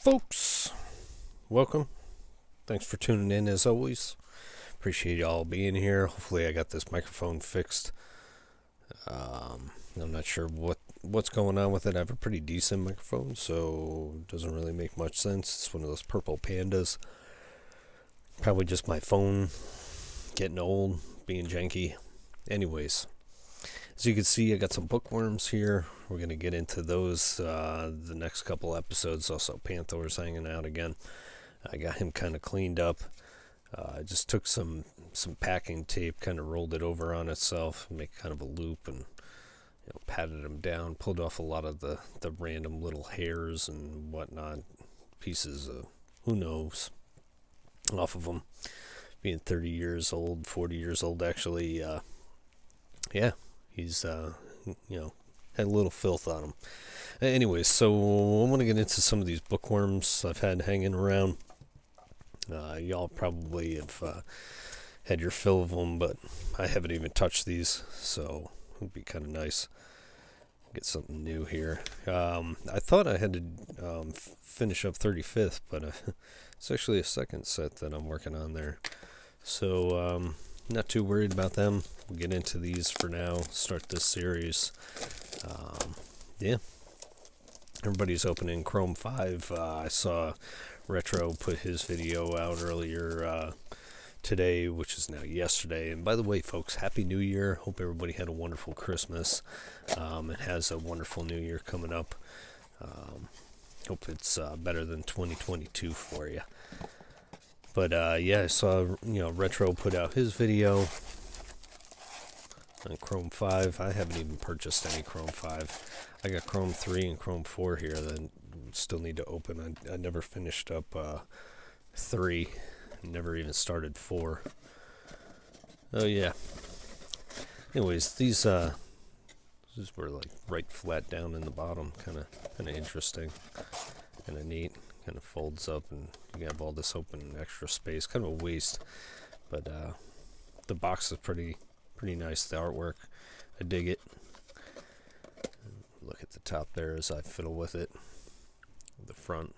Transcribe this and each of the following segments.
Folks, welcome. Thanks for tuning in as always. Appreciate y'all being here. Hopefully I got this microphone fixed. I'm not sure what's going on with it. I have a pretty decent microphone, so it doesn't really make much sense. It's one of those purple pandas. Probably just my phone getting old, being janky. Anyways, as you can see, I got some bookworms here. We're going to get into those the next couple episodes. Also, Panther's hanging out again. I got him kind of cleaned up. I just took some packing tape, kind of rolled it over on itself, make kind of a loop, and patted him down, pulled off a lot of the random little hairs and whatnot, pieces of who knows off of him. Being 30 years old, 40 years old actually, yeah, he's, had a little filth on him. Anyways, so I want to get into some of these bookworms I've had hanging around. Y'all probably have had your fill of them, but I haven't even touched these, so it would be kind of nice. Get something new here. I thought I had to finish up 35th, but it's actually a second set that I'm working on there. So, not too worried about them. We'll get into these for now, start this series. Yeah. Everybody's opening Chrome 5. I saw Retro put his video out earlier today, which is now yesterday. And by the way, folks, Happy New Year. Hope everybody had a wonderful Christmas and has a wonderful New Year coming up. Hope it's better than 2022 for you. But yeah, I saw Retro put out his video on Chrome 5. I haven't even purchased any Chrome 5. I got Chrome 3 and Chrome 4 here that still need to open. I never finished up 3. Never even started 4. Oh yeah. Anyways, these were like right flat down in the bottom, kind of interesting, kind of neat. Kind of folds up, and you have all this open extra space. Kind of a waste, but the box is pretty nice. The artwork, I dig it. Look at the top there as I fiddle with it. The front.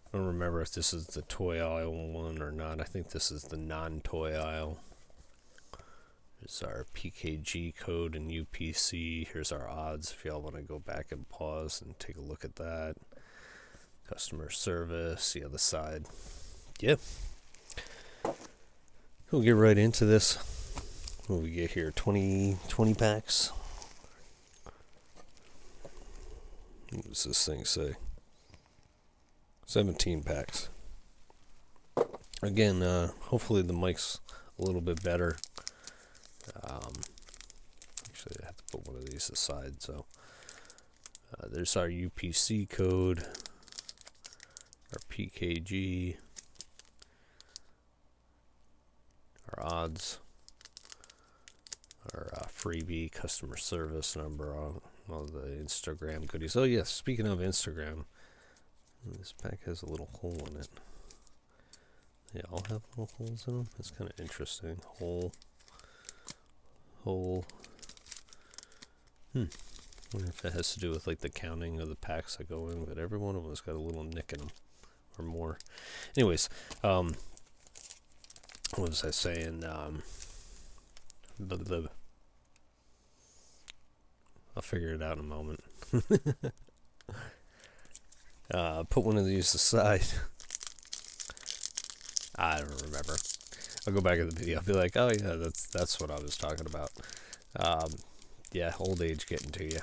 I don't remember if this is the toy aisle one or not. I think this is the non-toy aisle. Here's our PKG code and UPC. Here's our odds if y'all want to go back and pause and take a look at that. Customer service, the other side. Yep. We'll get right into this. What do we get here? 20 packs? What does this thing say? 17 packs. Again, hopefully the mic's a little bit better. Actually, I have to put one of these aside. So there's our UPC code. Our PKG, our odds, our freebie customer service number, all the Instagram goodies. Oh yes, speaking of Instagram, this pack has a little hole in it. They all have little holes in them. It's kind of interesting. Hole. Wonder if it has to do with like the counting of the packs that go in, but every one of them has got a little nick in them. Or more. Anyways, what was I saying? I'll figure it out in a moment. Put one of these aside. I don't remember. I'll go back in the video. I'll be like, oh yeah, that's what I was talking about. Yeah, old age getting to you.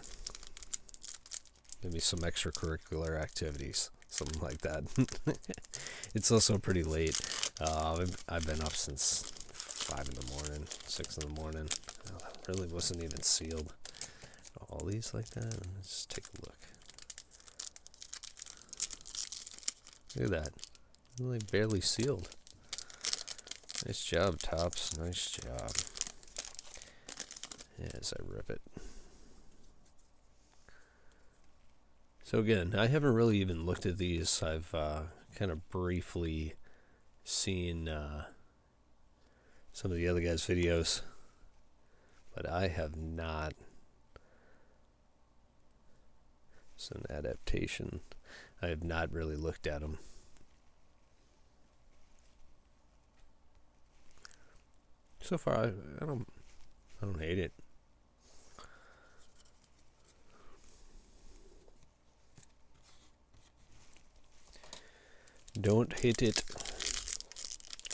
Maybe some extracurricular activities. Something like that. It's also pretty late. I've been up since 5 in the morning, 6 in the morning. It really wasn't even sealed. All these like that. Let's just take a look. Look at that. Really barely sealed. Nice job, Tops. Nice job. As I rip it. So again, I haven't really even looked at these. I've kind of briefly seen some of the other guys' videos, but I have not It's an adaptation. I have not really looked at them. So far, I don't hate it. Don't hate it.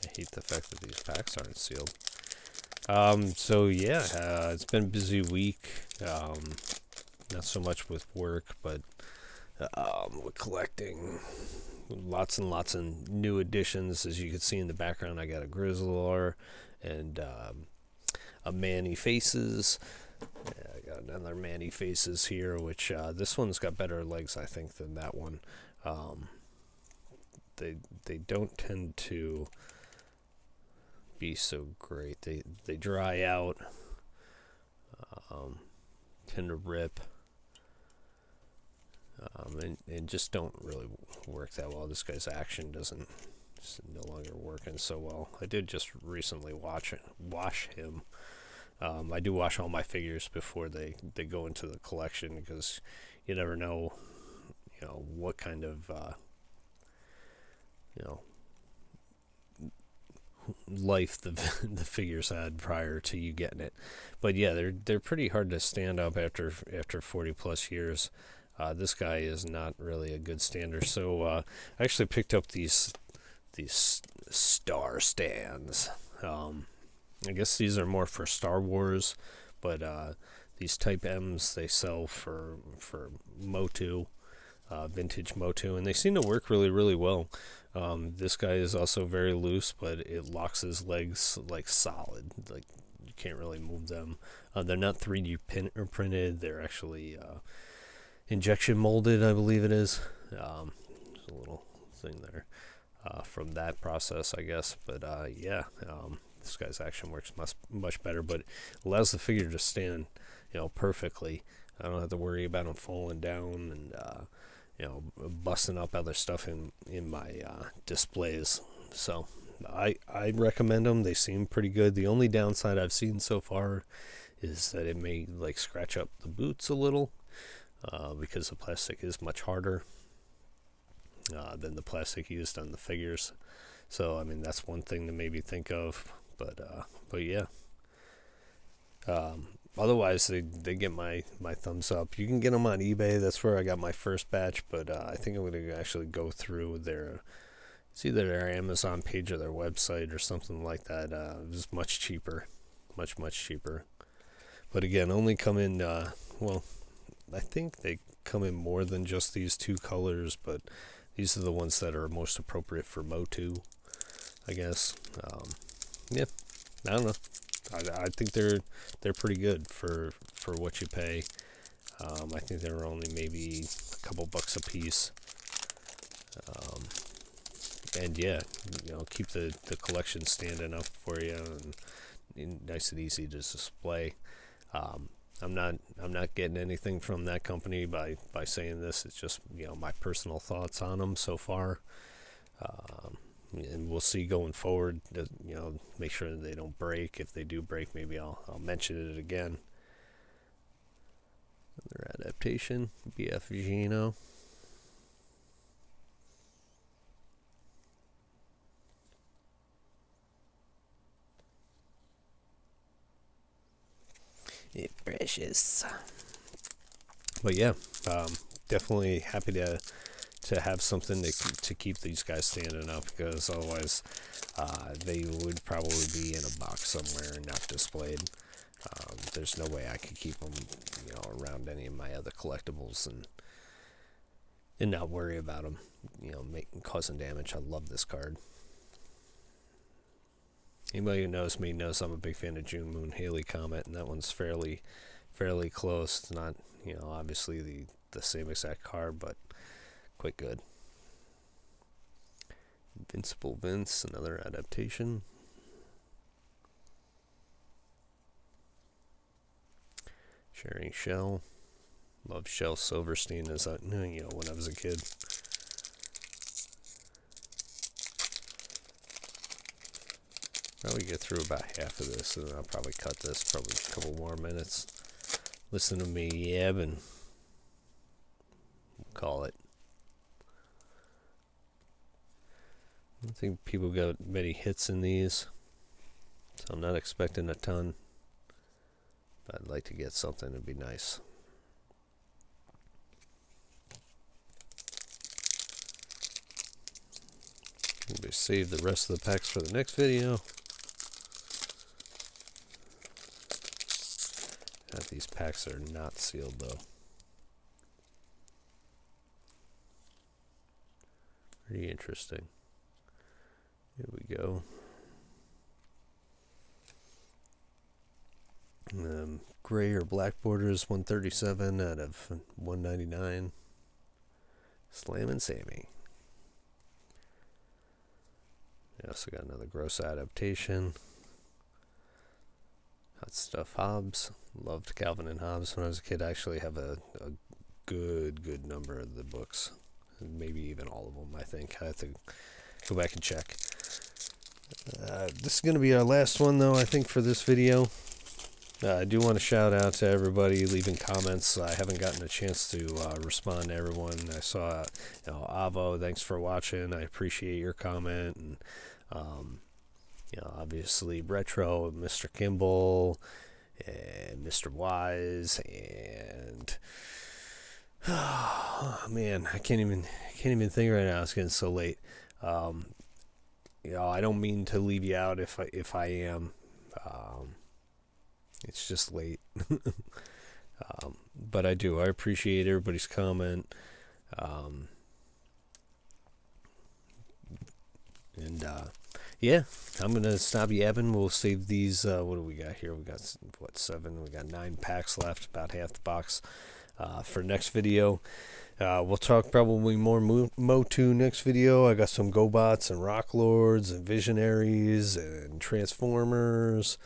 I hate the fact that these packs aren't sealed. So yeah, it's been a busy week. Not so much with work, but with collecting. Lots and lots of new additions. As you can see in the background, I got a Grizzlor and a Manny Faces. Yeah, I got another Manny Faces here, which this one's got better legs, I think, than that one. They don't tend to be so great. They dry out, tend to rip, and just don't really work that well. This guy's action doesn't no longer working so well. I did just recently wash him. I do wash all my figures before they go into the collection, because you never know, what kind of life the figures had prior to you getting it. But yeah, they're pretty hard to stand up after 40 plus years. This guy is not really a good stander, so I actually picked up these star stands. I guess these are more for Star Wars, but these Type M's they sell for MOTU, vintage MOTU, and they seem to work really, really well. This guy is also very loose, but it locks his legs like solid. Like you can't really move them. They're not 3D printed. They're actually injection molded, I believe it is. There's a little thing there from that process, I guess. But yeah, this guy's action works much better, but allows the figure to stand, perfectly. I don't have to worry about him falling down and busting up other stuff in my displays. So I recommend them. They seem pretty good. The only downside I've seen so far is that it may scratch up the boots a little, because the plastic is much harder than the plastic used on the figures. So I mean, that's one thing to maybe think of. But yeah. Otherwise, they get my thumbs up. You can get them on eBay. That's where I got my first batch. But I think I'm going to actually go through it's either their Amazon page or their website or something like that. It was much cheaper, much cheaper. But again, only come in. I think they come in more than just these two colors, but these are the ones that are most appropriate for MOTU, I guess. Yeah, I don't know. I think they're pretty good for what you pay. I think they're only maybe a couple bucks a piece. And yeah, keep the collection standing up for you and nice and easy to display. I'm not getting anything from that company by saying this. It's just my personal thoughts on them so far. And we'll see going forward. Make sure that they don't break. If they do break, maybe I'll mention it again. Another adaptation, BF Gino. Precious. But yeah, definitely happy to have something to keep these guys standing up, because otherwise they would probably be in a box somewhere and not displayed. There's no way I could keep them around any of my other collectibles and not worry about them causing damage. I love this card. Anybody who knows me knows I'm a big fan of June Moon Haley Comet, and that one's fairly close. It's not obviously the same exact card, but quite good. Invincible Vince, another adaptation. Sharing Shell. Love Shel Silverstein as when I was a kid. Probably get through about half of this, and I'll probably cut this. Probably a couple more minutes. Listen to me yab and think people got many hits in these, so I'm not expecting a ton. But I'd like to get something that'd be nice. Maybe save the rest of the packs for the next video. These packs are not sealed though. Pretty interesting. Here we go. Gray or black borders, 137 out of 199. Slammin' Sammy. We also got another gross adaptation. Hot Stuff Hobbes. Loved Calvin and Hobbes when I was a kid. I actually have a good number of the books. Maybe even all of them, I think. I have to go back and check. This is going to be our last one, though, I think, for this video. I do want to shout out to everybody leaving comments. I haven't gotten a chance to respond to everyone. I saw, Avo, thanks for watching. I appreciate your comment. And, obviously, Retro, Mr. Kimball, and Mr. Wise, and oh man, I can't even think right now. It's getting so late. I don't mean to leave you out if I am. It's just late. But I appreciate everybody's comment. Yeah, I'm going to stop yapping. We'll save these. What do we got here? We got, 7? We got 9 packs left, about half the box for next video. We'll talk probably more MOTU next video. I got some GoBots and Rock Lords and Visionaries and Transformers.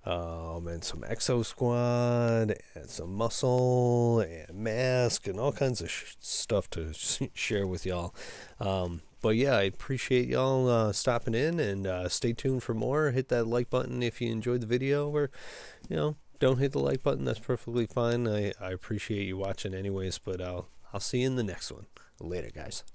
And some Exo Squad and some Muscle and Mask and all kinds of stuff to share with y'all. But yeah, I appreciate y'all stopping in, and stay tuned for more. Hit that like button if you enjoyed the video, or don't hit the like button. That's perfectly fine. I appreciate you watching anyways, but I'll see you in the next one. Later, guys.